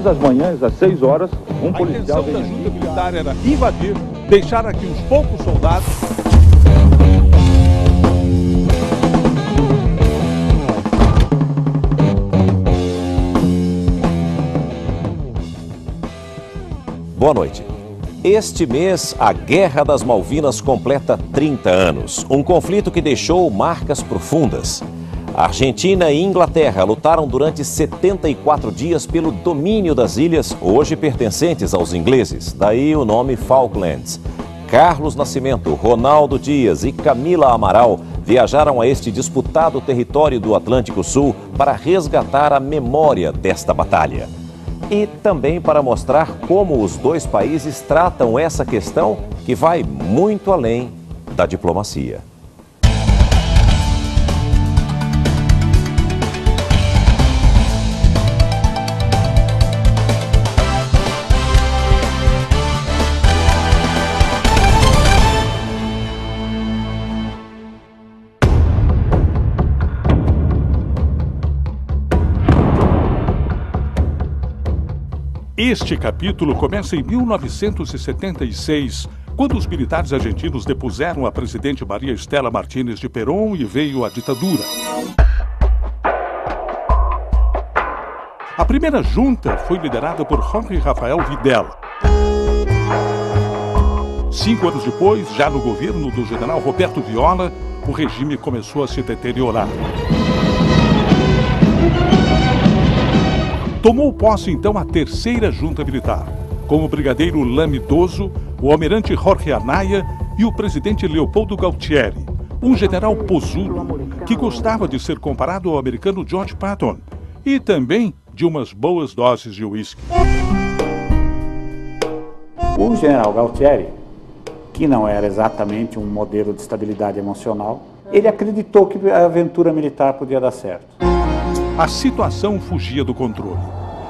Todas as manhãs, às 6 horas, um policial... A intenção da junta militar era invadir, deixar aqui uns poucos soldados... Boa noite. Este mês, a Guerra das Malvinas completa 30 anos. Um conflito que deixou marcas profundas. A Argentina e Inglaterra lutaram durante 74 dias pelo domínio das ilhas, hoje pertencentes aos ingleses. Daí o nome Falklands. Carlos Nascimento, Ronaldo Dias e Camila Amaral viajaram a este disputado território do Atlântico Sul para resgatar a memória desta batalha. E também para mostrar como os dois países tratam essa questão que vai muito além da diplomacia. Este capítulo começa em 1976, quando os militares argentinos depuseram a presidente Maria Estela Martínez de Perón e veio a ditadura. A primeira junta foi liderada por Jorge Rafael Videla. 5 anos depois, já no governo do general Roberto Viola, o regime começou a se deteriorar. Tomou posse então a terceira junta militar, com o brigadeiro Lamidoso, o almirante Jorge Anaya e o presidente Leopoldo Galtieri, um general posudo que gostava de ser comparado ao americano George Patton e também de umas boas doses de uísque. O general Galtieri, que não era exatamente um modelo de estabilidade emocional, ele acreditou que a aventura militar podia dar certo. A situação fugia do controle.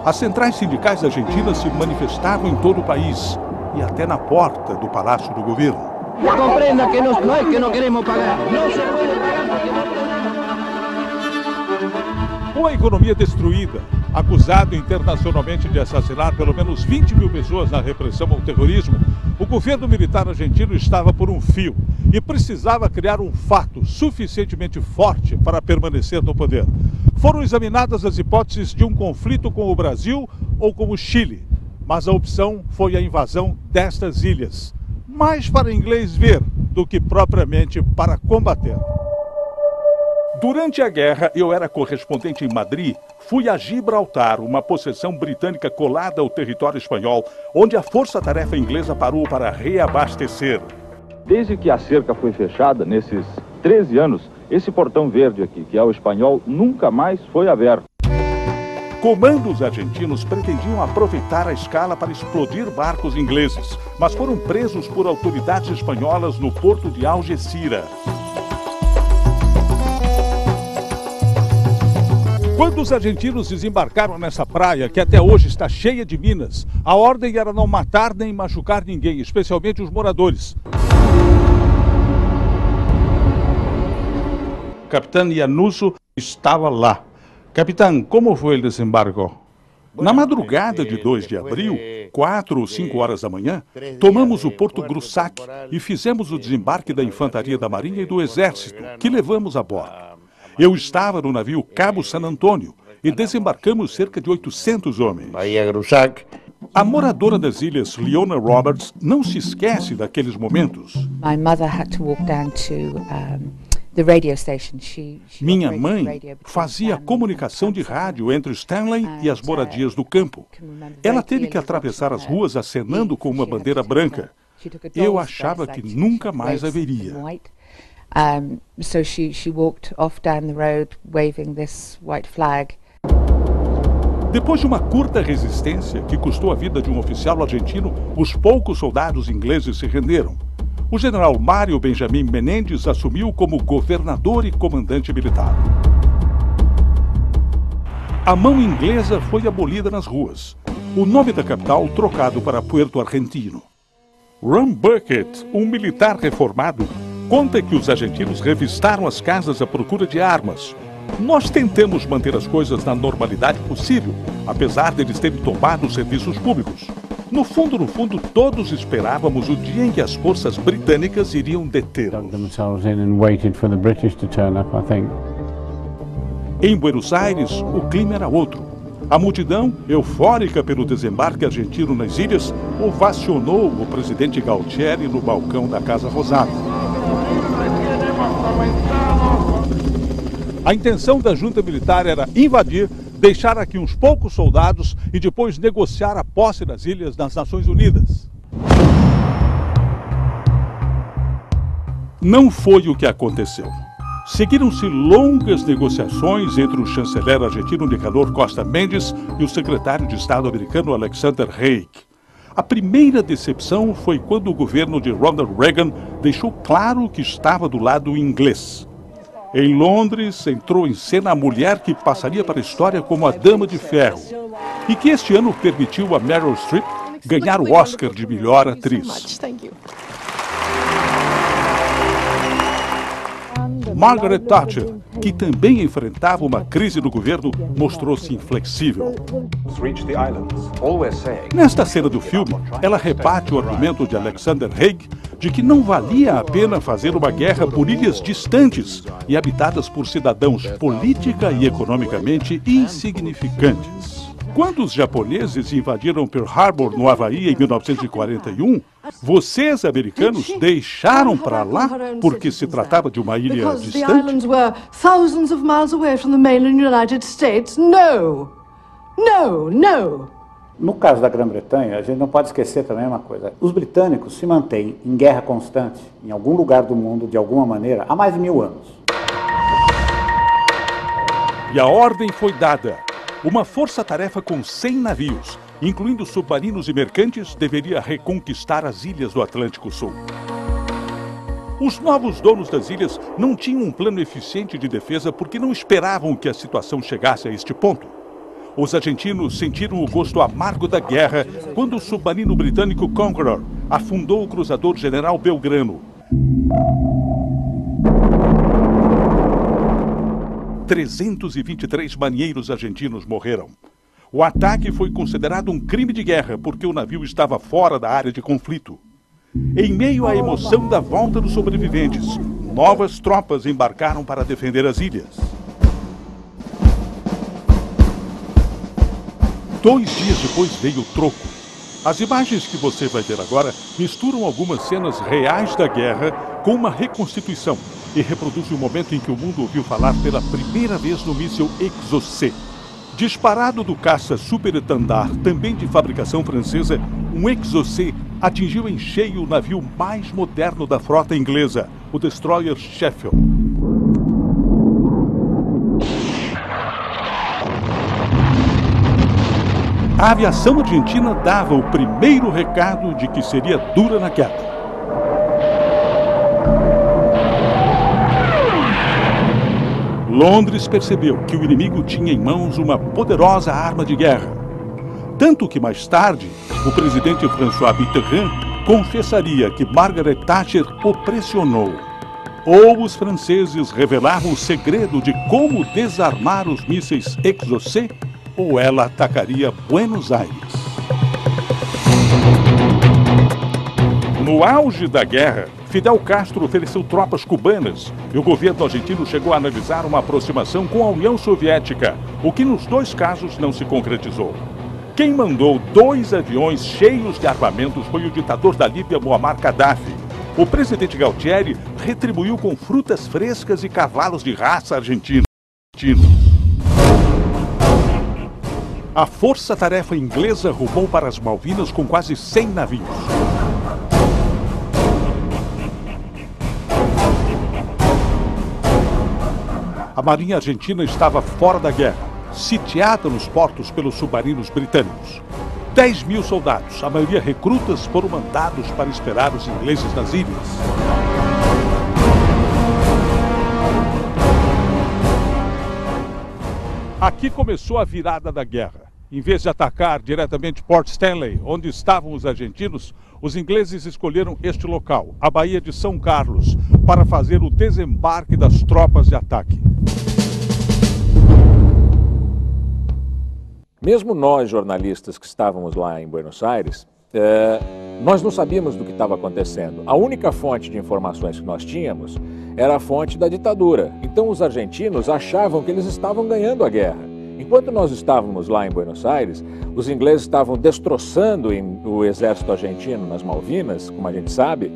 As centrais sindicais argentinas se manifestavam em todo o país e até na porta do Palácio do Governo. Compreenda que não é que não queremos pagar. Não se pode pagar. Com a economia destruída, acusado internacionalmente de assassinar pelo menos 20 mil pessoas na repressão ao terrorismo, o governo militar argentino estava por um fio e precisava criar um fato suficientemente forte para permanecer no poder. Foram examinadas as hipóteses de um conflito com o Brasil ou com o Chile, mas a opção foi a invasão destas ilhas, mais para inglês ver do que propriamente para combater. Durante a guerra, eu era correspondente em Madrid, fui a Gibraltar, uma possessão britânica colada ao território espanhol, onde a força-tarefa inglesa parou para reabastecer. Desde que a cerca foi fechada, nesses 13 anos, esse portão verde aqui, que é o espanhol, nunca mais foi aberto. Comandos argentinos pretendiam aproveitar a escala para explodir barcos ingleses, mas foram presos por autoridades espanholas no porto de Algeciras. Quando os argentinos desembarcaram nessa praia, que até hoje está cheia de minas, a ordem era não matar nem machucar ninguém, especialmente os moradores. Capitão Llanuso estava lá. Capitão, como foi o desembarque? Na madrugada de 2 de abril, 4 ou 5 horas da manhã, tomamos o Porto Grusac e fizemos o desembarque da Infantaria da Marinha e do Exército, que levamos a bordo. Eu estava no navio Cabo San Antônio e desembarcamos cerca de 800 homens. A moradora das ilhas, Leona Roberts, não se esquece daqueles momentos. Minha mãe fazia comunicação de rádio entre Stanley e as moradias do campo. Ela teve que atravessar as ruas acenando com uma bandeira branca. Eu achava que nunca mais a veria. So she walked off down the road waving this white flag. Depois de uma curta resistência que custou a vida de um oficial argentino, os poucos soldados ingleses se renderam. O general Mário Benjamin Menendez assumiu como governador e comandante militar. A mão inglesa foi abolida nas ruas. O nome da capital trocado para Puerto Argentino. Ron Bucket, um militar reformado, conta que os argentinos revistaram as casas à procura de armas, Nós tentamos manter as coisas na normalidade possível, apesar deles terem tomado os serviços públicos. No fundo, todos esperávamos o dia em que as forças britânicas iriam detê-los. Em Buenos Aires, o clima era outro. A multidão, eufórica pelo desembarque argentino nas ilhas, ovacionou o presidente Galtieri no balcão da Casa Rosada. A intenção da junta militar era invadir, deixar aqui uns poucos soldados e depois negociar a posse das ilhas nas Nações Unidas. Não foi o que aconteceu. Seguiram-se longas negociações entre o chanceler argentino Nicanor Costa Mendes e o secretário de Estado americano Alexander Haig. A primeira decepção foi quando o governo de Ronald Reagan deixou claro que estava do lado inglês. Em Londres, entrou em cena a mulher que passaria para a história como a Dama de Ferro e que este ano permitiu a Meryl Streep ganhar o Oscar de melhor atriz. Margaret Thatcher, que também enfrentava uma crise no governo, mostrou-se inflexível. Nesta cena do filme, ela rebate o argumento de Alexander Haig de que não valia a pena fazer uma guerra por ilhas distantes e habitadas por cidadãos política e economicamente insignificantes. Quando os japoneses invadiram Pearl Harbor, no Havaí, em 1941, vocês, americanos, deixaram para lá porque se tratava de uma ilha distante? No caso da Grã-Bretanha, a gente não pode esquecer também uma coisa. Os britânicos se mantêm em guerra constante, em algum lugar do mundo, de alguma maneira, há mais de 1000 anos. E a ordem foi dada. Uma força-tarefa com 100 navios, incluindo submarinos e mercantes, deveria reconquistar as ilhas do Atlântico Sul. Os novos donos das ilhas não tinham um plano eficiente de defesa porque não esperavam que a situação chegasse a este ponto. Os argentinos sentiram o gosto amargo da guerra quando o submarino britânico Conqueror afundou o cruzador General Belgrano. 323 marinheiros argentinos morreram. O ataque foi considerado um crime de guerra porque o navio estava fora da área de conflito. Em meio à emoção da volta dos sobreviventes, novas tropas embarcaram para defender as ilhas. 2 dias depois veio o troco. As imagens que você vai ver agora misturam algumas cenas reais da guerra com uma reconstituição e reproduzem o momento em que o mundo ouviu falar pela primeira vez no míssil Exocet. Disparado do caça Super Étendard, também de fabricação francesa, um Exocet atingiu em cheio o navio mais moderno da frota inglesa, o destroyer Sheffield. A aviação argentina dava o primeiro recado de que seria dura na queda. Londres percebeu que o inimigo tinha em mãos uma poderosa arma de guerra. Tanto que mais tarde, o presidente François Mitterrand confessaria que Margaret Thatcher o pressionou. Ou os franceses revelavam o segredo de como desarmar os mísseis Exocet, ou ela atacaria Buenos Aires. No auge da guerra, Fidel Castro ofereceu tropas cubanas e o governo argentino chegou a analisar uma aproximação com a União Soviética, o que nos 2 casos não se concretizou. Quem mandou 2 aviões cheios de armamentos foi o ditador da Líbia, Muammar Gaddafi. O presidente Galtieri retribuiu com frutas frescas e cavalos de raça argentinos. A força-tarefa inglesa rumou para as Malvinas com quase 100 navios. A marinha argentina estava fora da guerra, sitiada nos portos pelos submarinos britânicos. 10.000 soldados, a maioria recrutas, foram mandados para esperar os ingleses nas ilhas. Aqui começou a virada da guerra. Em vez de atacar diretamente Port Stanley, onde estavam os argentinos, os ingleses escolheram este local, a Baía de São Carlos, para fazer o desembarque das tropas de ataque. Mesmo nós, jornalistas que estávamos lá em Buenos Aires, nós não sabíamos do que estava acontecendo. A única fonte de informações que nós tínhamos era a fonte da ditadura. Então os argentinos achavam que eles estavam ganhando a guerra. Enquanto nós estávamos lá em Buenos Aires, os ingleses estavam destroçando o exército argentino nas Malvinas, como a gente sabe.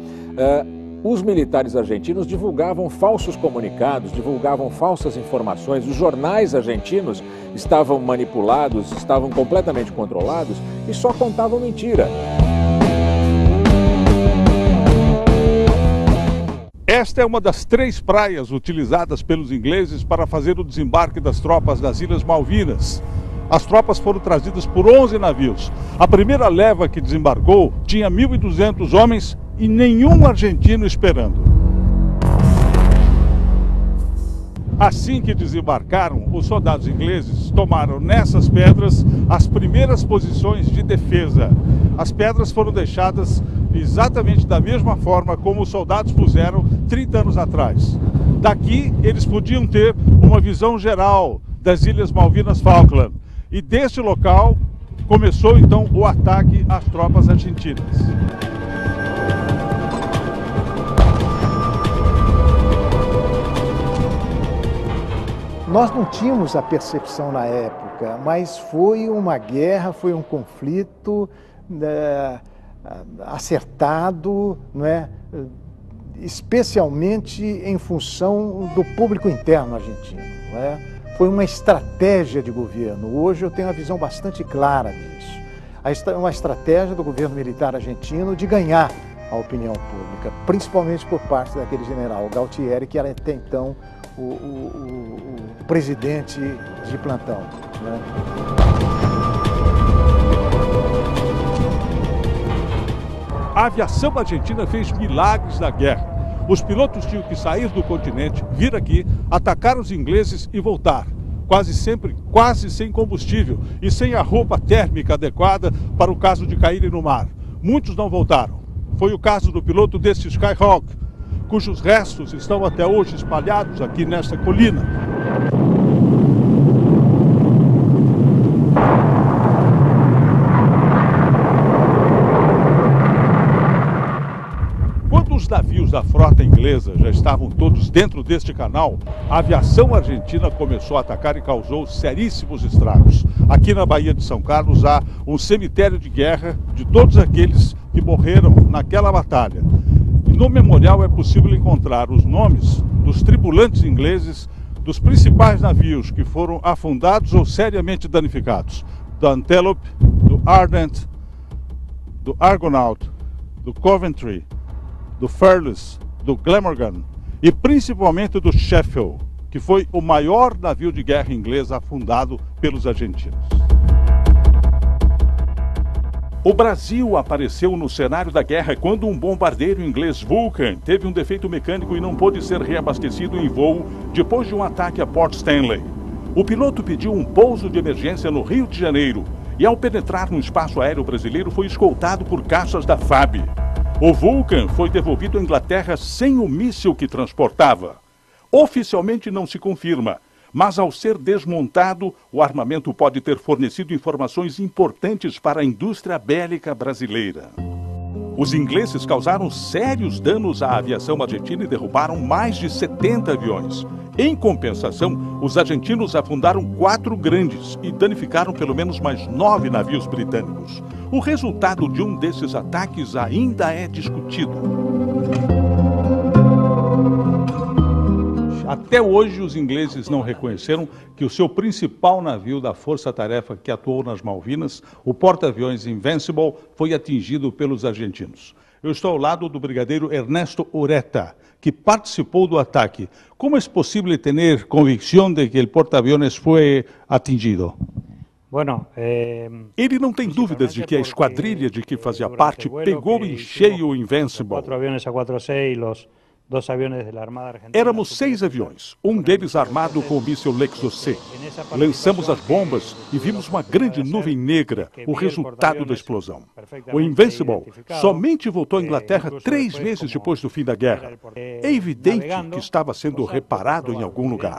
Os militares argentinos divulgavam falsos comunicados, divulgavam falsas informações. Os jornais argentinos estavam manipulados, estavam completamente controlados e só contavam mentira. Esta é uma das 3 praias utilizadas pelos ingleses para fazer o desembarque das tropas das Ilhas Malvinas. As tropas foram trazidas por 11 navios. A primeira leva que desembarcou tinha 1.200 homens e nenhum argentino esperando. Assim que desembarcaram, os soldados ingleses tomaram nessas pedras as primeiras posições de defesa. As pedras foram deixadas exatamente da mesma forma como os soldados puseram 30 anos atrás. Daqui eles podiam ter uma visão geral das Ilhas Malvinas Falkland. E deste local começou então o ataque às tropas argentinas. Nós não tínhamos a percepção na época, mas foi uma guerra, foi um conflito acertado, não é? Especialmente em função do público interno argentino. Não é? Foi uma estratégia de governo. Hoje eu tenho uma visão bastante clara disso. Uma estratégia do governo militar argentino de ganhar a opinião pública, principalmente por parte daquele general Galtieri, que era até então o presidente de plantão. Né? A aviação argentina fez milagres na guerra. Os pilotos tinham que sair do continente, vir aqui, atacar os ingleses e voltar. Quase sempre, quase sem combustível e sem a roupa térmica adequada para o caso de caírem no mar. Muitos não voltaram. Foi o caso do piloto desse Skyhawk, cujos restos estão até hoje espalhados aqui nesta colina. Quando os navios da frota inglesa já estavam todos dentro deste canal, a aviação argentina começou a atacar e causou seríssimos estragos. Aqui na Baía de São Carlos há um cemitério de guerra de todos aqueles que morreram naquela batalha. E no memorial é possível encontrar os nomes dos tripulantes ingleses dos principais navios que foram afundados ou seriamente danificados. Do Antelope, do Ardent, do Argonaut, do Coventry, do Fearless, do Glamorgan e principalmente do Sheffield, que foi o maior navio de guerra inglês afundado pelos argentinos. O Brasil apareceu no cenário da guerra quando um bombardeiro inglês Vulcan teve um defeito mecânico e não pôde ser reabastecido em voo depois de um ataque a Port Stanley. O piloto pediu um pouso de emergência no Rio de Janeiro e, ao penetrar no espaço aéreo brasileiro, foi escoltado por caças da FAB. O Vulcan foi devolvido à Inglaterra sem o míssil que transportava. Oficialmente não se confirma, mas ao ser desmontado, o armamento pode ter fornecido informações importantes para a indústria bélica brasileira. Os ingleses causaram sérios danos à aviação argentina e derrubaram mais de 70 aviões. Em compensação, os argentinos afundaram 4 grandes e danificaram pelo menos mais 9 navios britânicos. O resultado de um desses ataques ainda é discutido. Até hoje, os ingleses não reconheceram que o seu principal navio da força-tarefa que atuou nas Malvinas, o porta-aviões Invincible, foi atingido pelos argentinos. Eu estou ao lado do brigadeiro Ernesto Ureta, que participou do ataque. Como é possível ter convicção de que o porta-aviões foi atingido? Ele não tem dúvidas de que a esquadrilha de que fazia parte pegou em cheio o Invincible. Éramos 6 aviões, um deles armado com o míssil Lexus C. Lançamos as bombas e vimos uma grande nuvem negra, o resultado da explosão. O Invincible somente voltou à Inglaterra 3 meses depois do fim da guerra. É evidente que estava sendo reparado em algum lugar.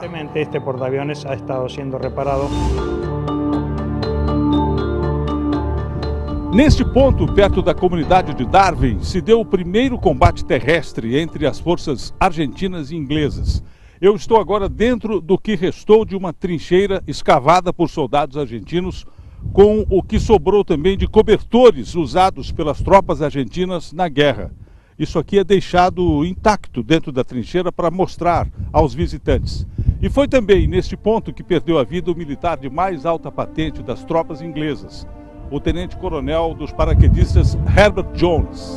Neste ponto, perto da comunidade de Darwin, se deu o primeiro combate terrestre entre as forças argentinas e inglesas. Eu estou agora dentro do que restou de uma trincheira escavada por soldados argentinos, com o que sobrou também de cobertores usados pelas tropas argentinas na guerra. Isso aqui é deixado intacto dentro da trincheira para mostrar aos visitantes. E foi também neste ponto que perdeu a vida o militar de mais alta patente das tropas inglesas, o tenente-coronel dos paraquedistas Herbert Jones.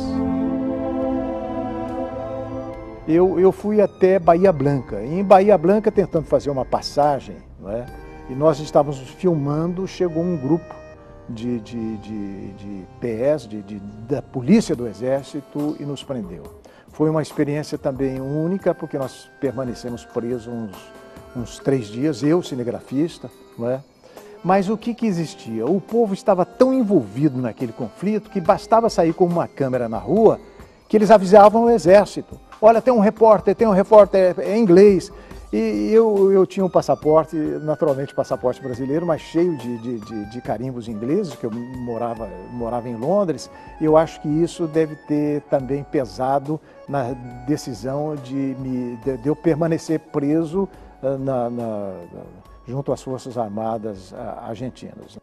Eu fui até Bahia Blanca. E em Bahia Blanca, tentando fazer uma passagem, né, e nós estávamos filmando, chegou um grupo de PS, da Polícia do Exército, e nos prendeu. Foi uma experiência também única, porque nós permanecemos presos uns 3 dias, eu, cinegrafista, não é? Mas o que existia? O povo estava tão envolvido naquele conflito que bastava sair com uma câmera na rua que eles avisavam o exército. Olha, tem um repórter é inglês. E eu tinha um passaporte, naturalmente passaporte brasileiro, mas cheio de carimbos ingleses, que eu morava em Londres. E eu acho que isso deve ter também pesado na decisão de eu permanecer preso junto às Forças Armadas argentinas.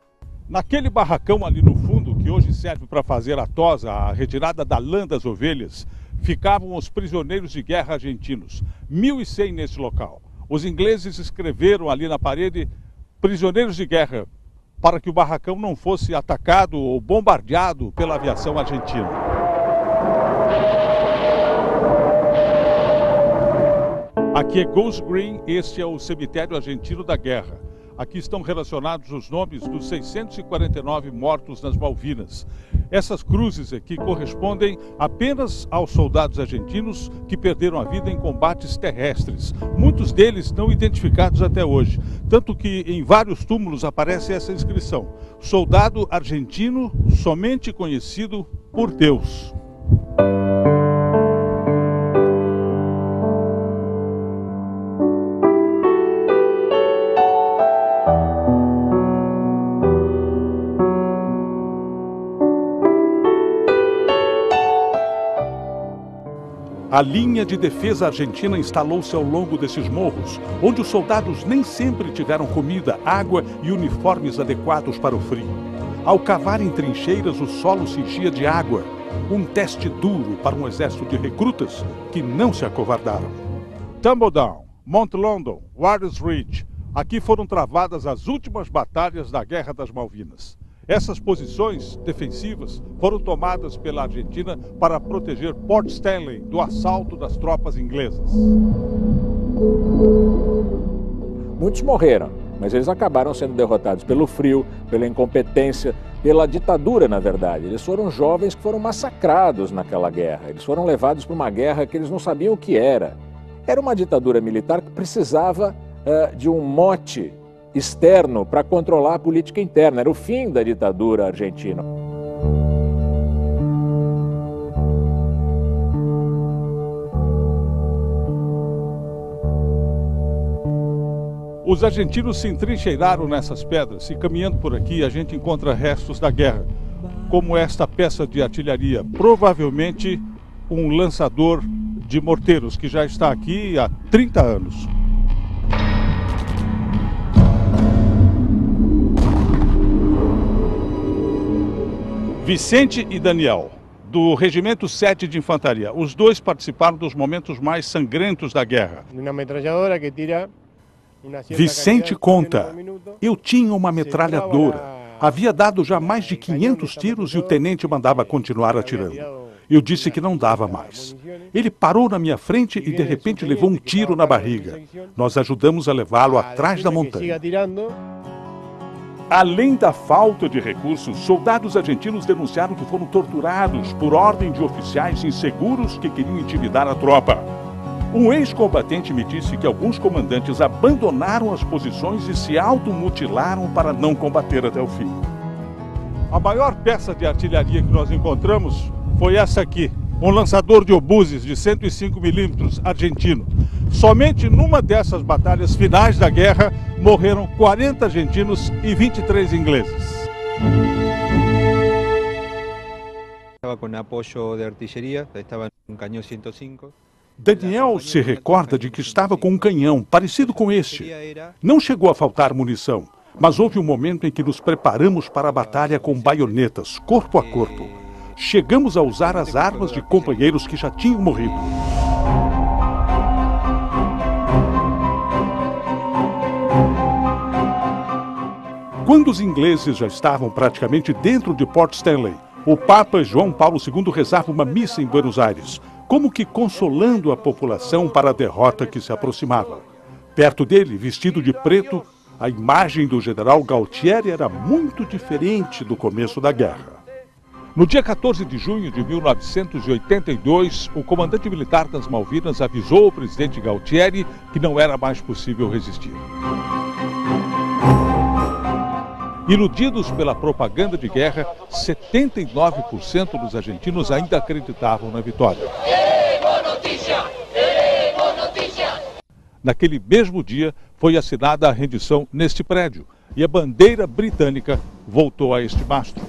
Naquele barracão ali no fundo, que hoje serve para fazer a tosa, a retirada da lã das ovelhas, ficavam os prisioneiros de guerra argentinos, 1.100 nesse local. Os ingleses escreveram ali na parede, prisioneiros de guerra, para que o barracão não fosse atacado ou bombardeado pela aviação argentina. Aqui é Goose Green, este é o cemitério argentino da guerra. Aqui estão relacionados os nomes dos 649 mortos nas Malvinas. Essas cruzes aqui correspondem apenas aos soldados argentinos que perderam a vida em combates terrestres. Muitos deles não identificados até hoje. Tanto que em vários túmulos aparece essa inscrição: soldado argentino somente conhecido por Deus. A linha de defesa argentina instalou-se ao longo desses morros, onde os soldados nem sempre tiveram comida, água e uniformes adequados para o frio. Ao cavarem trincheiras, o solo se enchia de água, um teste duro para um exército de recrutas que não se acovardaram. Tumbledown, Mount London, Warriors Ridge, aqui foram travadas as últimas batalhas da Guerra das Malvinas. Essas posições defensivas foram tomadas pela Argentina para proteger Port Stanley do assalto das tropas inglesas. Muitos morreram, mas eles acabaram sendo derrotados pelo frio, pela incompetência, pela ditadura, na verdade. Eles foram jovens que foram massacrados naquela guerra. Eles foram levados para uma guerra que eles não sabiam o que era. Era uma ditadura militar que precisava de um mote externo para controlar a política interna. Era o fim da ditadura argentina. Os argentinos se entrincheiraram nessas pedras e, caminhando por aqui, a gente encontra restos da guerra, como esta peça de artilharia, provavelmente um lançador de morteiros, que já está aqui há 30 anos. Vicente e Daniel, do Regimento 7 de Infantaria. Os dois participaram dos momentos mais sangrentos da guerra. Vicente conta: eu tinha uma metralhadora. Havia dado já mais de 500 tiros e o tenente mandava continuar atirando. Eu disse que não dava mais. Ele parou na minha frente e de repente levou um tiro na barriga. Nós ajudamos a levá-lo atrás da montanha. Além da falta de recursos, soldados argentinos denunciaram que foram torturados por ordem de oficiais inseguros que queriam intimidar a tropa. Um ex-combatente me disse que alguns comandantes abandonaram as posições e se automutilaram para não combater até o fim. A maior peça de artilharia que nós encontramos foi essa aqui, um lançador de obuses de 105 milímetros argentino. Somente numa dessas batalhas finais da guerra morreram 40 argentinos e 23 ingleses. con apoyo de artillería, estaba en un cañón 105. Daniel se recorda de que estava com um canhão parecido com este. Não chegou a faltar munição, mas houve um momento em que nos preparamos para a batalha com baionetas, corpo a corpo. Chegamos a usar as armas de companheiros que já tinham morrido. Quando os ingleses já estavam praticamente dentro de Port Stanley, o Papa João Paulo II rezava uma missa em Buenos Aires, como que consolando a população para a derrota que se aproximava. Perto dele, vestido de preto, a imagem do general Galtieri era muito diferente do começo da guerra. No dia 14 de junho de 1982, o comandante militar das Malvinas avisou o presidente Galtieri que não era mais possível resistir. Iludidos pela propaganda de guerra, 79% dos argentinos ainda acreditavam na vitória. Naquele mesmo dia, foi assinada a rendição neste prédio e a bandeira britânica voltou a este mastro.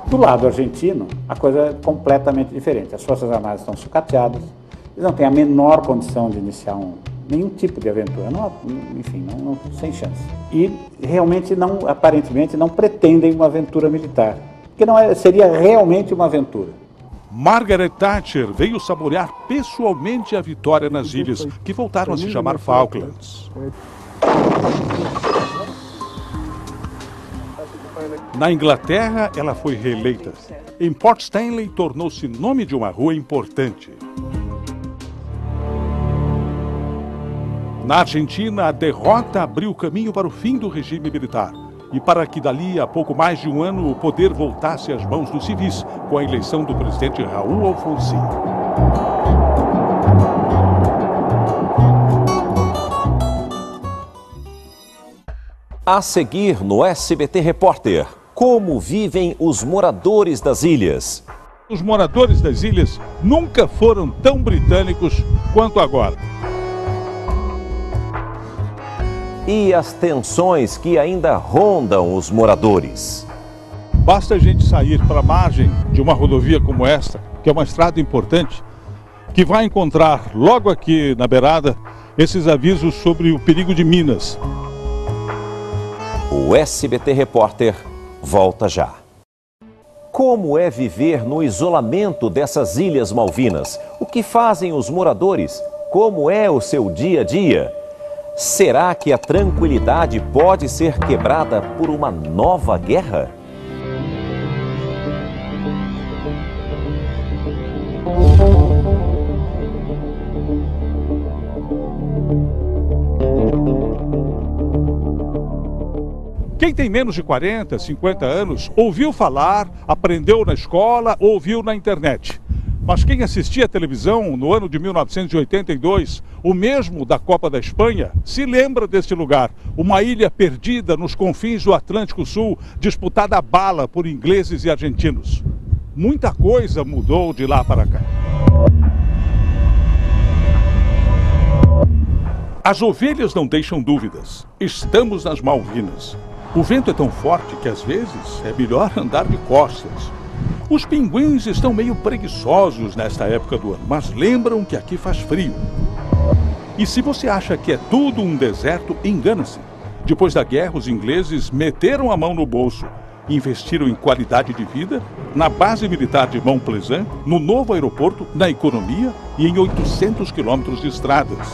Do lado argentino, a coisa é completamente diferente. As Forças Armadas estão sucateadas, eles não têm a menor condição de iniciar nenhum tipo de aventura, sem chance. E realmente, aparentemente, não pretendem uma aventura militar, porque seria realmente uma aventura. Margaret Thatcher veio saborear pessoalmente a vitória nas ilhas, que voltaram a se chamar Falklands. Na Inglaterra, ela foi reeleita. Em Port Stanley, tornou-se nome de uma rua importante. Na Argentina, a derrota abriu caminho para o fim do regime militar e para que dali a pouco mais de um ano o poder voltasse às mãos dos civis, com a eleição do presidente Raul Alfonsín. A seguir no SBT Repórter, como vivem os moradores das ilhas. Os moradores das ilhas nunca foram tão britânicos quanto agora. E as tensões que ainda rondam os moradores. Basta a gente sair para a margem de uma rodovia como esta, que é uma estrada importante, que vai encontrar logo aqui na beirada esses avisos sobre o perigo de minas. O SBT Repórter volta já. Como é viver no isolamento dessas Ilhas Malvinas? O que fazem os moradores? Como é o seu dia a dia? Será que a tranquilidade pode ser quebrada por uma nova guerra? Quem tem menos de 40, 50 anos, ouviu falar, aprendeu na escola, ouviu na internet. Mas quem assistia à televisão no ano de 1982, o mesmo da Copa da Espanha, se lembra deste lugar. Uma ilha perdida nos confins do Atlântico Sul, disputada a bala por ingleses e argentinos. Muita coisa mudou de lá para cá. As ovelhas não deixam dúvidas. Estamos nas Malvinas. O vento é tão forte que às vezes é melhor andar de costas. Os pinguins estão meio preguiçosos nesta época do ano, mas lembram que aqui faz frio. E se você acha que é tudo um deserto, engana-se. Depois da guerra, os ingleses meteram a mão no bolso, investiram em qualidade de vida, na base militar de Mont Pleasant, no novo aeroporto, na economia e em 800 quilômetros de estradas.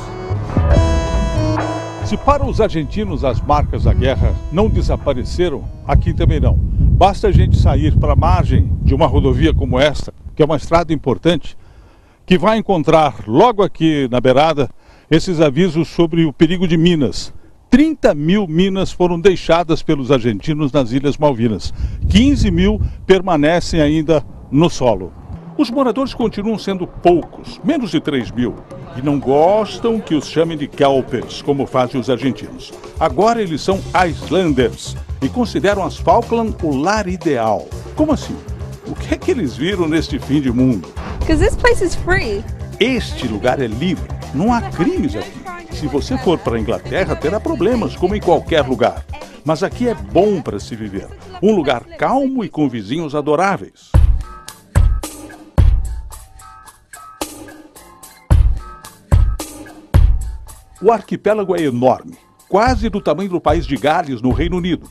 Se para os argentinos as marcas da guerra não desapareceram, aqui também não. Basta a gente sair para a margem de uma rodovia como esta, que é uma estrada importante, que vai encontrar logo aqui na beirada esses avisos sobre o perigo de minas. 30 mil minas foram deixadas pelos argentinos nas Ilhas Malvinas. 15 mil permanecem ainda no solo. Os moradores continuam sendo poucos, menos de 3 mil, e não gostam que os chamem de kelpers, como fazem os argentinos. Agora eles são Islanders e consideram as Falklands o lar ideal. Como assim? O que é que eles viram neste fim de mundo? Because this place is free. Este lugar é livre, não há crimes aqui. Se você for para a Inglaterra, terá problemas, como em qualquer lugar. Mas aqui é bom para se viver. Um lugar calmo e com vizinhos adoráveis. O arquipélago é enorme, quase do tamanho do país de Gales, no Reino Unido.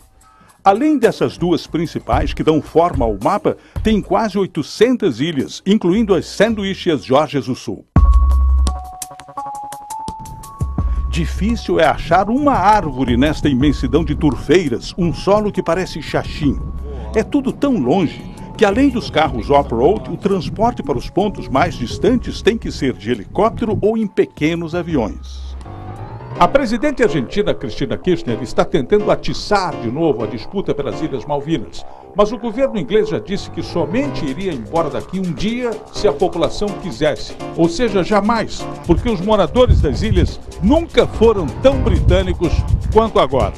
Além dessas duas principais que dão forma ao mapa, tem quase 800 ilhas, incluindo as Sandwich e as Geórgias do Sul. Difícil é achar uma árvore nesta imensidão de turfeiras, um solo que parece xaxim. É tudo tão longe que, além dos carros off-road, o transporte para os pontos mais distantes tem que ser de helicóptero ou em pequenos aviões. A presidente argentina Cristina Kirchner está tentando atiçar de novo a disputa pelas Ilhas Malvinas, mas o governo inglês já disse que somente iria embora daqui um dia se a população quisesse, ou seja, jamais, porque os moradores das ilhas nunca foram tão britânicos quanto agora.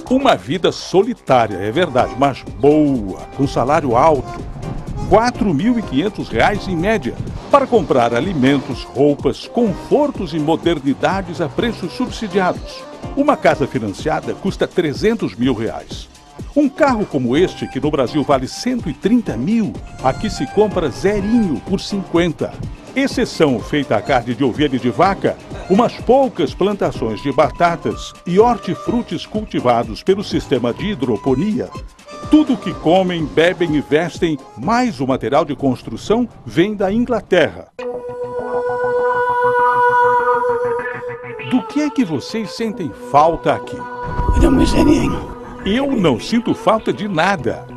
Uma vida solitária, é verdade, mas boa, com salário alto, R$ 4.500 em média, para comprar alimentos, roupas, confortos e modernidades a preços subsidiados. Uma casa financiada custa R$300 mil. Um carro como este, que no Brasil vale 130 mil, aqui se compra zerinho por 50. Exceção feita à carne de ovelha e de vaca, umas poucas plantações de batatas e hortifrutis cultivados pelo sistema de hidroponia. Tudo que comem, bebem e vestem, mais o material de construção, vem da Inglaterra. Do que é que vocês sentem falta aqui? Eu não sinto falta de nada.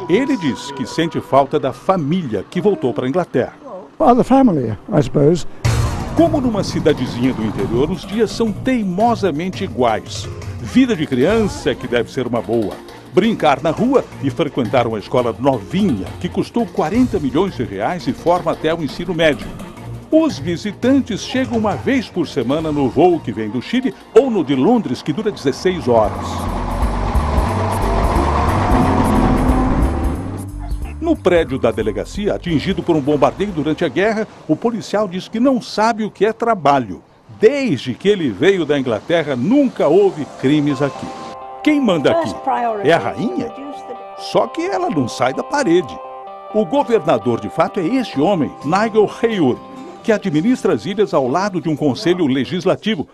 Ele diz que sente falta da família que voltou para a Inglaterra. Well, the family, I suppose. Como numa cidadezinha do interior, os dias são teimosamente iguais. Vida de criança que deve ser uma boa. Brincar na rua e frequentar uma escola novinha que custou R$40 milhões e forma até o ensino médio. Os visitantes chegam uma vez por semana no voo que vem do Chile ou no de Londres, que dura 16 horas. No prédio da delegacia, atingido por um bombardeio durante a guerra, o policial diz que não sabe o que é trabalho. Desde que ele veio da Inglaterra, nunca houve crimes aqui. Quem manda aqui é a rainha? Só que ela não sai da parede. O governador, de fato, é este homem, Nigel Haywood, que administra as ilhas ao lado de um conselho legislativo.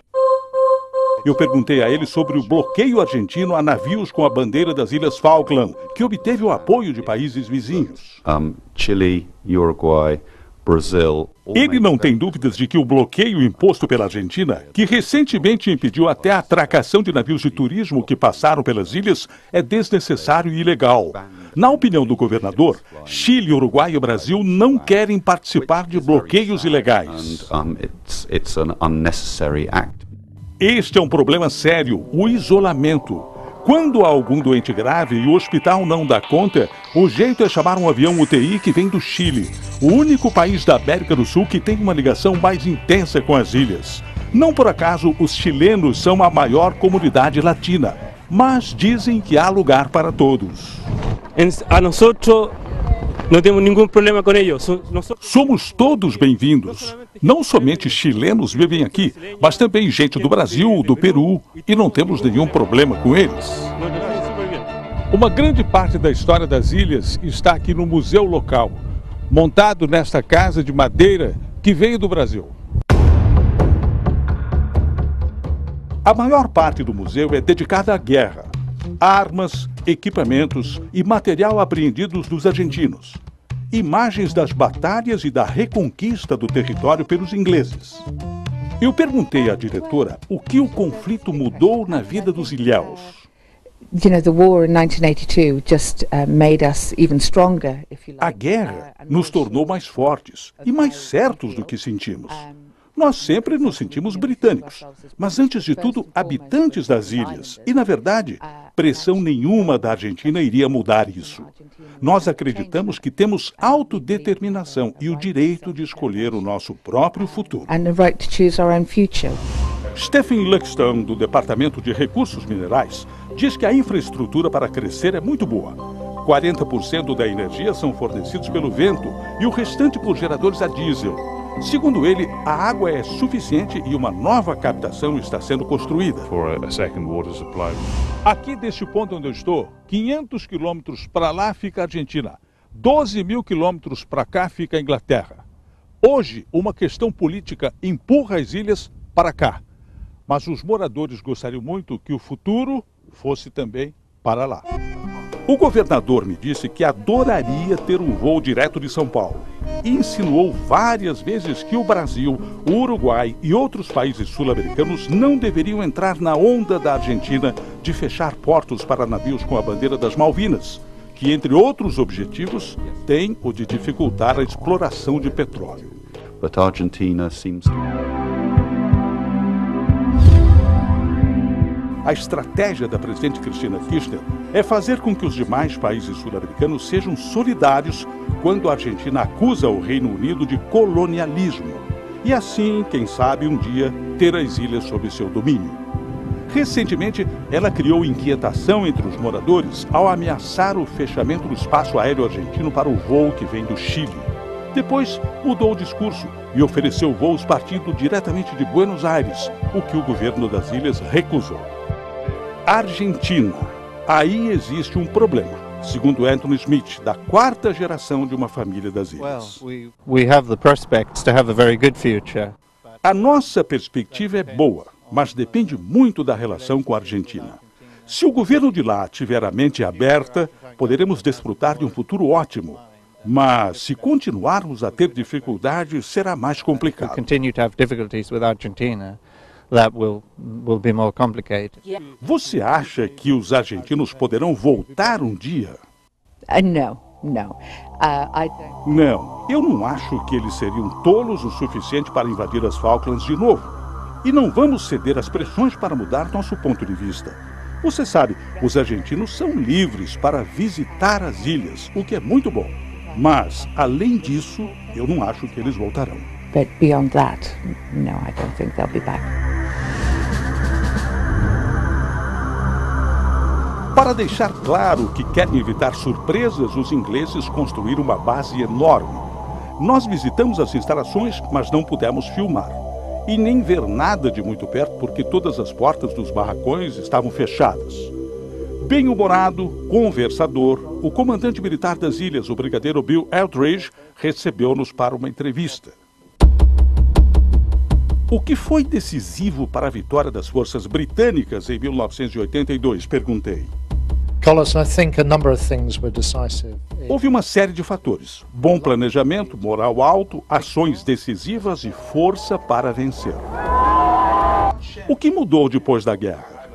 Eu perguntei a ele sobre o bloqueio argentino a navios com a bandeira das Ilhas Falkland, que obteve o apoio de países vizinhos. Chile, Uruguai, Brasil. Ele não tem dúvidas de que o bloqueio imposto pela Argentina, que recentemente impediu até a atracação de navios de turismo que passaram pelas ilhas, é desnecessário e ilegal. Na opinião do governador, Chile, Uruguai e Brasil não querem participar de bloqueios ilegais. Este é um problema sério, o isolamento. Quando há algum doente grave e o hospital não dá conta, o jeito é chamar um avião UTI que vem do Chile, o único país da América do Sul que tem uma ligação mais intensa com as ilhas. Não por acaso os chilenos são a maior comunidade latina, mas dizem que há lugar para todos. A nós não temos nenhum problema com eles. Somos todos bem-vindos. Não somente chilenos vivem aqui, mas também gente do Brasil, do Peru, e não temos nenhum problema com eles. Uma grande parte da história das ilhas está aqui no museu local, montado nesta casa de madeira que veio do Brasil. A maior parte do museu é dedicada à guerra. Armas, equipamentos e material apreendidos dos argentinos. Imagens das batalhas e da reconquista do território pelos ingleses. Eu perguntei à diretora o que o conflito mudou na vida dos ilhéus. A guerra nos tornou mais fortes e mais certos do que sentimos. Nós sempre nos sentimos britânicos, mas antes de tudo, habitantes das ilhas. E, na verdade, pressão nenhuma da Argentina iria mudar isso. Nós acreditamos que temos autodeterminação e o direito de escolher o nosso próprio futuro. Stephen Luxton, do Departamento de Recursos Minerais, diz que a infraestrutura para crescer é muito boa. 40% da energia são fornecidos pelo vento e o restante por geradores a diesel. Segundo ele, a água é suficiente e uma nova captação está sendo construída. Aqui deste ponto onde eu estou, 500 quilômetros para lá fica a Argentina, 12 mil quilômetros para cá fica a Inglaterra. Hoje, uma questão política empurra as ilhas para cá, mas os moradores gostariam muito que o futuro fosse também para lá. O governador me disse que adoraria ter um voo direto de São Paulo e insinuou várias vezes que o Brasil, o Uruguai e outros países sul-americanos não deveriam entrar na onda da Argentina de fechar portos para navios com a bandeira das Malvinas, que, entre outros objetivos, tem o de dificultar a exploração de petróleo. But Argentina seems to... A estratégia da presidente Cristina Kirchner é fazer com que os demais países sul-americanos sejam solidários quando a Argentina acusa o Reino Unido de colonialismo. E assim, quem sabe, um dia ter as ilhas sob seu domínio. Recentemente, ela criou inquietação entre os moradores ao ameaçar o fechamento do espaço aéreo argentino para o voo que vem do Chile. Depois, mudou o discurso e ofereceu voos partindo diretamente de Buenos Aires, o que o governo das ilhas recusou. Argentina. Aí existe um problema, segundo Anthony Smith, da 4ª geração de uma família das ilhas. A nossa perspectiva é boa, mas depende muito da relação com a Argentina. Se o governo de lá tiver a mente aberta, poderemos desfrutar de um futuro ótimo. Mas se continuarmos a ter dificuldades, será mais complicado. Você acha que os argentinos poderão voltar um dia? Não, eu não acho que eles seriam tolos o suficiente para invadir as Falklands de novo. E não vamos ceder às pressões para mudar nosso ponto de vista. Você sabe, os argentinos são livres para visitar as ilhas, o que é muito bom. Mas, além disso, eu não acho que eles voltarão. But beyond that, no, I don't think they'll be back. Para deixar claro que querem evitar surpresas, os ingleses construíram uma base enorme. Nós visitamos as instalações, mas não pudemos filmar. E nem ver nada de muito perto, porque todas as portas dos barracões estavam fechadas. Bem-humorado, conversador, o comandante militar das ilhas, o brigadeiro Bill Eldridge, recebeu-nos para uma entrevista. O que foi decisivo para a vitória das forças britânicas em 1982? Perguntei. Houve uma série de fatores. Bom planejamento, moral alto, ações decisivas e força para vencer. O que mudou depois da guerra?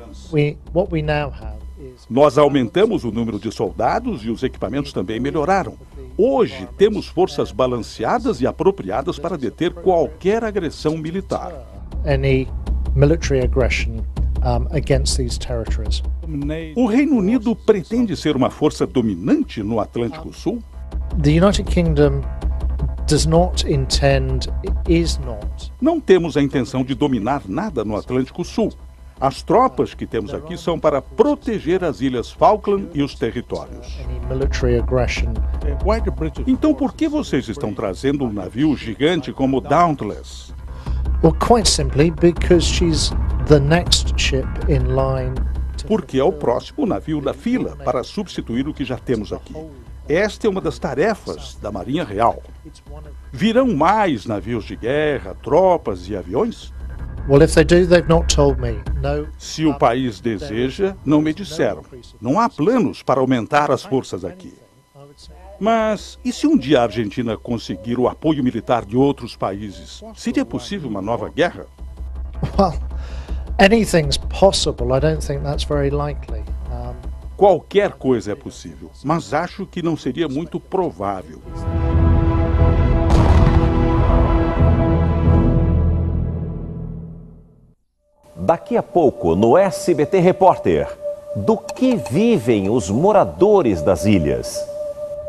Nós aumentamos o número de soldados e os equipamentos também melhoraram. Hoje temos forças balanceadas e apropriadas para deter qualquer agressão militar. O Reino Unido pretende ser uma força dominante no Atlântico Sul? Não temos a intenção de dominar nada no Atlântico Sul. As tropas que temos aqui são para proteger as ilhas Falkland e os territórios. Então por que vocês estão trazendo um navio gigante como o Dauntless? Porque é o próximo navio da fila para substituir o que já temos aqui. Esta é uma das tarefas da Marinha Real. Virão mais navios de guerra, tropas e aviões? Se o país deseja, não me disseram. Não há planos para aumentar as forças aqui. Mas e se um dia a Argentina conseguir o apoio militar de outros países? Seria possível uma nova guerra? Qualquer coisa é possível, mas acho que não seria muito provável. Daqui a pouco, no SBT Repórter, do que vivem os moradores das ilhas?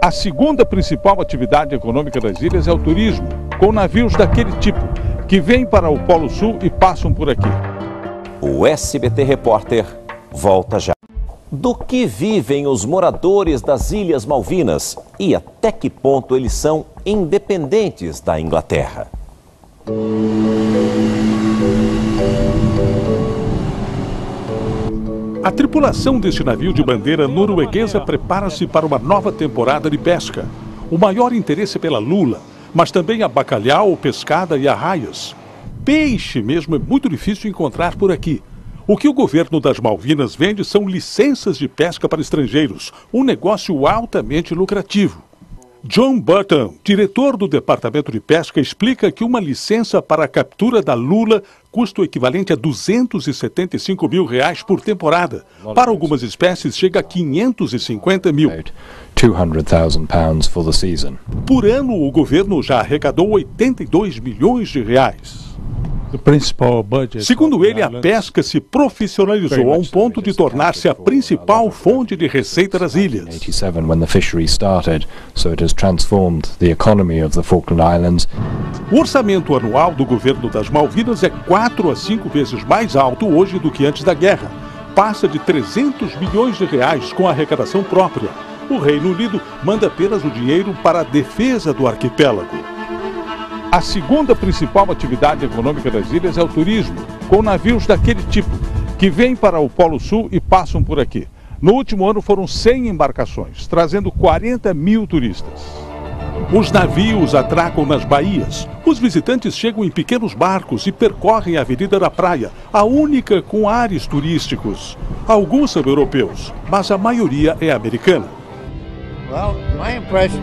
A segunda principal atividade econômica das ilhas é o turismo, com navios daquele tipo, que vêm para o Polo Sul e passam por aqui. O SBT Repórter volta já. Do que vivem os moradores das Ilhas Malvinas e até que ponto eles são independentes da Inglaterra? A tripulação deste navio de bandeira norueguesa prepara-se para uma nova temporada de pesca. O maior interesse é pela lula, mas também a bacalhau, pescada e arraias. Peixe mesmo é muito difícil encontrar por aqui. O que o governo das Malvinas vende são licenças de pesca para estrangeiros, um negócio altamente lucrativo. John Burton, diretor do Departamento de Pesca, explica que uma licença para a captura da lula custa o equivalente a R$275 mil por temporada. Para algumas espécies chega a 550 mil. Por ano, o governo já arrecadou R$82 milhões. Segundo ele, a pesca se profissionalizou a um ponto de tornar-se a principal fonte de receita das ilhas. O orçamento anual do governo das Malvinas é 4 a 5 vezes mais alto hoje do que antes da guerra. Passa de R$300 milhões com a arrecadação própria. O Reino Unido manda apenas o dinheiro para a defesa do arquipélago. A segunda principal atividade econômica das ilhas é o turismo, com navios daquele tipo, que vêm para o Polo Sul e passam por aqui. No último ano foram 100 embarcações, trazendo 40 mil turistas. Os navios atracam nas baías. Os visitantes chegam em pequenos barcos e percorrem a Avenida da Praia, a única com ares turísticos. Alguns são europeus, mas a maioria é americana.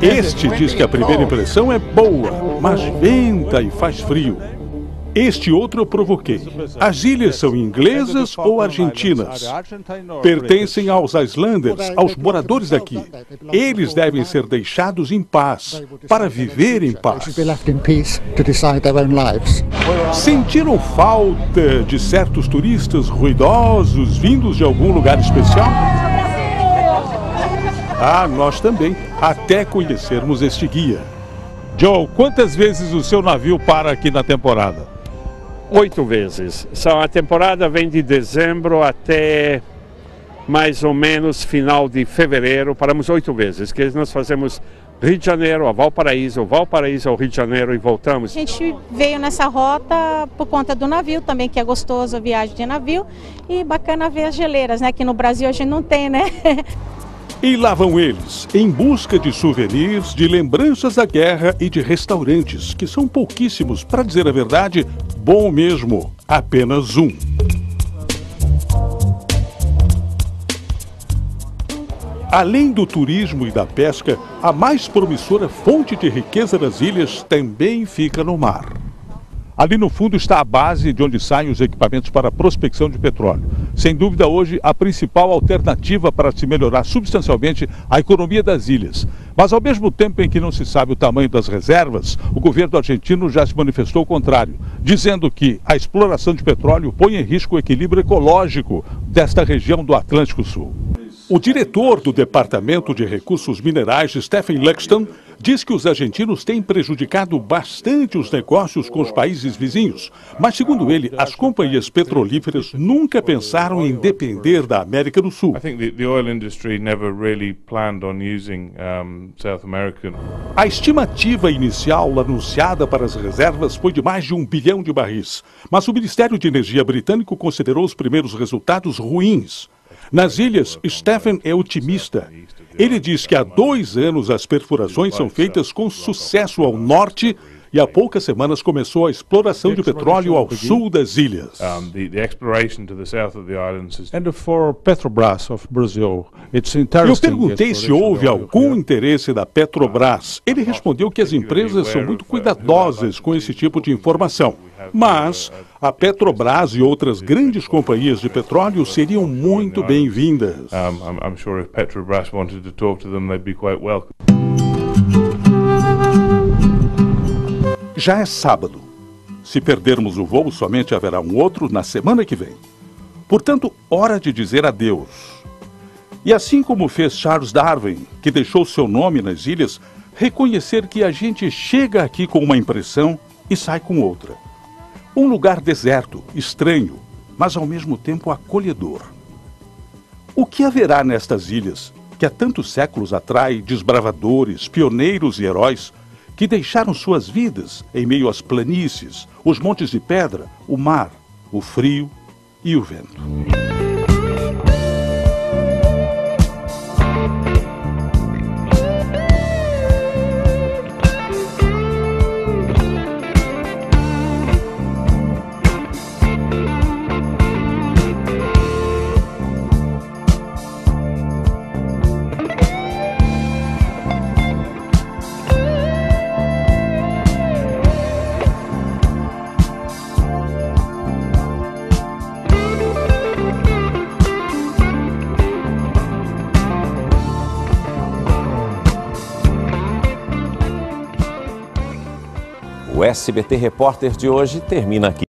Este diz que a primeira impressão é boa, mas venta e faz frio. Este outro eu provoquei. As ilhas são inglesas ou argentinas? Pertencem aos Islanders, aos moradores daqui. Eles devem ser deixados em paz, para viver em paz. Sentiram falta de certos turistas ruidosos vindos de algum lugar especial? Ah, nós também, até conhecermos este guia. Joe, quantas vezes o seu navio para aqui na temporada? 8 vezes. A temporada vem de dezembro até mais ou menos final de fevereiro. Paramos 8 vezes, que nós fazemos Rio de Janeiro a Valparaíso, Valparaíso ao Rio de Janeiro e voltamos. A gente veio nessa rota por conta do navio também, que é gostoso a viagem de navio. E bacana ver as geleiras, né? Que no Brasil a gente não tem, né? E lá vão eles, em busca de souvenirs, de lembranças da guerra e de restaurantes, que são pouquíssimos, para dizer a verdade, bom mesmo, apenas um. Além do turismo e da pesca, a mais promissora fonte de riqueza das ilhas também fica no mar. Ali no fundo está a base de onde saem os equipamentos para a prospecção de petróleo. Sem dúvida, hoje, a principal alternativa para se melhorar substancialmente a economia das ilhas. Mas, ao mesmo tempo em que não se sabe o tamanho das reservas, o governo argentino já se manifestou o contrário, dizendo que a exploração de petróleo põe em risco o equilíbrio ecológico desta região do Atlântico Sul. O diretor do Departamento de Recursos Minerais, Stephen Luxton, diz que os argentinos têm prejudicado bastante os negócios com os países vizinhos. Mas, segundo ele, as companhias petrolíferas nunca pensaram em depender da América do Sul. A estimativa inicial anunciada para as reservas foi de mais de 1 bilhão de barris. Mas o Ministério de Energia britânico considerou os primeiros resultados ruins. Nas ilhas, Stephen é otimista. Ele diz que há 2 anos as perfurações são feitas com sucesso ao norte e há poucas semanas começou a exploração de petróleo ao sul das ilhas. Eu perguntei se houve algum interesse da Petrobras. Ele respondeu que as empresas são muito cuidadosas com esse tipo de informação. Mas a Petrobras e outras grandes companhias de petróleo seriam muito bem-vindas. Já é sábado. Se perdermos o voo, somente haverá um outro na semana que vem. Portanto, hora de dizer adeus. E assim como fez Charles Darwin, que deixou seu nome nas ilhas, reconhecer que a gente chega aqui com uma impressão e sai com outra. Um lugar deserto, estranho, mas ao mesmo tempo acolhedor. O que haverá nestas ilhas, que há tantos séculos atrai desbravadores, pioneiros e heróis, que deixaram suas vidas em meio às planícies, os montes de pedra, o mar, o frio e o vento. O SBT Repórter de hoje termina aqui.